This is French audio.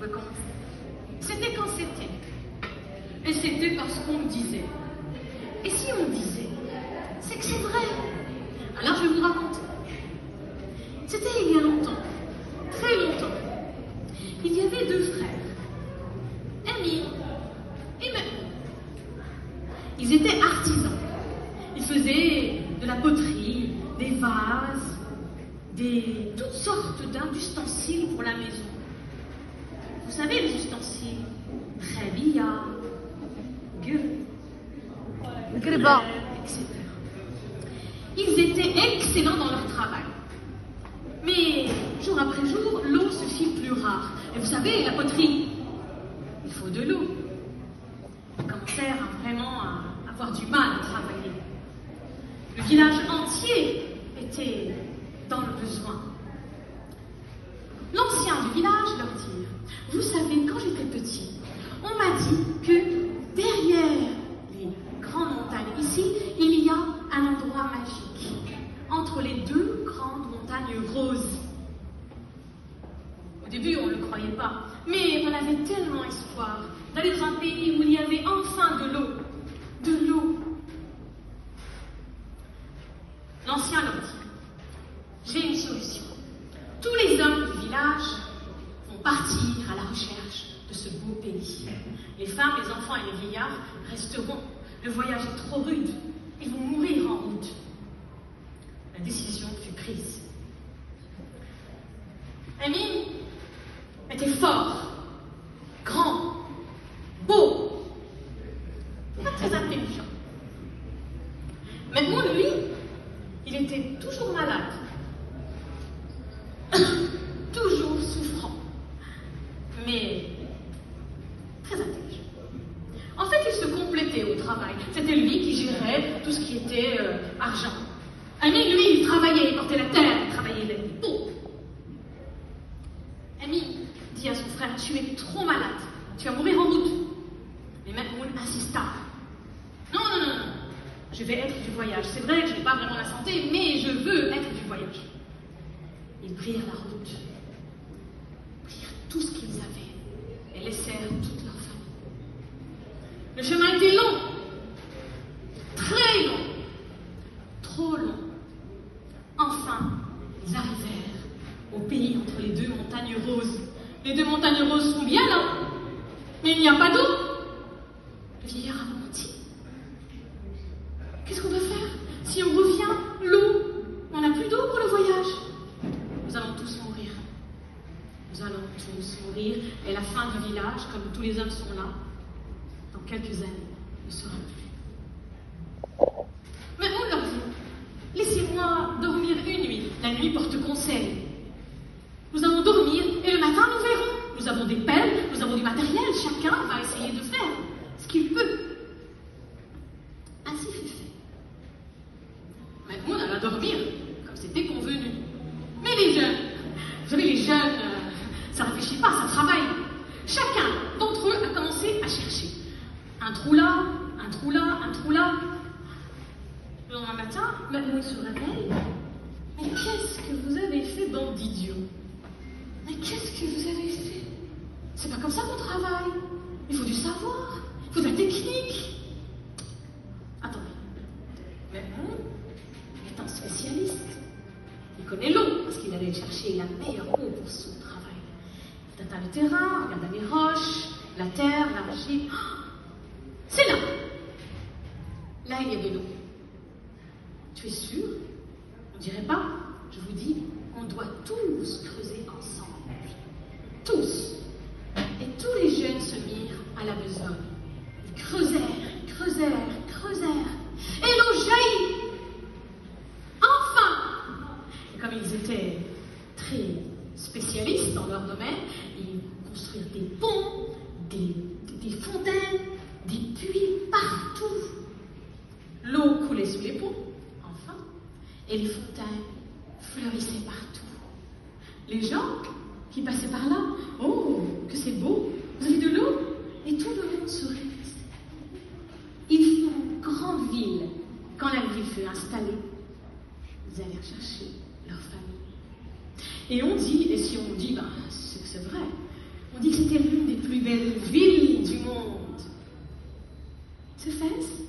pouvez commencer. C'était quand c'était. Et c'était parce qu'on me disait. Et si on disait, c'est que c'est vrai. Alors je vais vous raconter. C'était il y a longtemps, très longtemps. Il y avait deux frères, Émile et Mahmoud. Ils étaient artisans. Ils faisaient de la poterie, des vases, toutes sortes d'ustensiles pour la maison. Vous savez, les ustensiles, Rabia, Griba, etc. Ils étaient excellents dans leur travail. Mais jour après jour, l'eau se fit plus rare. Et vous savez, la poterie, il faut de l'eau. Ils commencèrent vraiment à avoir du mal à travailler. Le village entier était dans le besoin. L'ancien du village leur dit, vous savez, quand j'étais petit, on m'a dit que derrière les grandes montagnes ici, il y a un endroit magique, entre les deux grandes montagnes roses. Au début, on ne le croyait pas, mais on avait tellement espoir d'aller dans un pays où il y avait enfin de l'eau. De l'eau. L'ancien leur dit, j'ai une solution. Tous les hommes du village vont partir à la recherche de ce beau pays. Les femmes, les enfants et les vieillards resteront. Le voyage est trop rude. Ils vont mourir en route. La décision fut prise. Émile était fort, grand, beau, pas très intelligent. Maintenant, lui, il était toujours malade, toujours souffrant, mais très intelligent. En fait, ils se complétaient au travail. C'était lui qui gérait tout ce qui était argent. Émile, lui, il travaillait, il portait la terre, il travaillait les pots. Émile dit à son frère, tu es trop malade, tu vas mourir en route. Mais Mahmoud insista. Non, non, non, non, je vais être du voyage. C'est vrai que je n'ai pas vraiment la santé, mais je veux être du voyage. Ils prirent la route, prirent tout ce qu'ils avaient et laissèrent toute leur famille. Le chemin était long, très long, trop long. Enfin, ils arrivèrent au pays entre les deux montagnes roses. Les deux montagnes roses sont bien là, mais il n'y a pas d'eau. Le vieillard a menti. Qu'est-ce qu'on va faire? Si on revient, l'eau, on n'a plus d'eau pour le voyage. Nous allons tous mourir. Nous allons tous mourir. Et la fin du village, comme tous les hommes sont là, dans quelques années, ne sera plus. Mais on leur dit, laissez-moi dormir une nuit. La nuit porte conseil. Nous allons dormir et le matin nous verrons. Nous avons des pelles, nous avons du matériel. Chacun va essayer de faire ce qu'il peut. Ainsi fut fait. Mahmoud alla dormir, comme c'était convenu. Mais les jeunes, vous savez, les jeunes, ça ne réfléchit pas, ça travaille. Chacun d'entre eux a commencé à chercher. Un trou là, un trou là, un trou là. Le lendemain matin, Mahmoud se réveille. Mais qu'est-ce que vous avez fait, bande d'idiots? Mais qu'est-ce que vous avez fait? C'est pas comme ça qu'on travaille. Il faut du savoir, il faut de la technique. Attendez. Mahmoud est un spécialiste. Il connaît l'eau, parce qu'il allait chercher la meilleure eau pour son travail. Il tâta le terrain, regarda les roches, la terre, l'argile. C'est là. Là, il y a de l'eau. Tu es sûr? On dirait pas? Je vous dis, on doit tous creuser ensemble. Tous. Et tous les jeunes se mirent à la besogne. Ils creusèrent, creusèrent, creusèrent. Et l'eau jaillit. Enfin! Et comme ils étaient très spécialistes dans leur domaine, ils construisirent des ponts, des fontaines, des puits partout. L'eau coulait sous les ponts, enfin, et les fontaines fleurissaient partout. Les gens qui passaient par là, oh, que c'est beau, vous avez de l'eau, et tout le monde se réunissait. Ils furent une grande ville. Quand la ville fut installée, ils allèrent chercher leur famille. Et on dit, et si on dit, c'est que c'est vrai, On dit que c'était l'une des plus belles villes du monde. C'est Fès?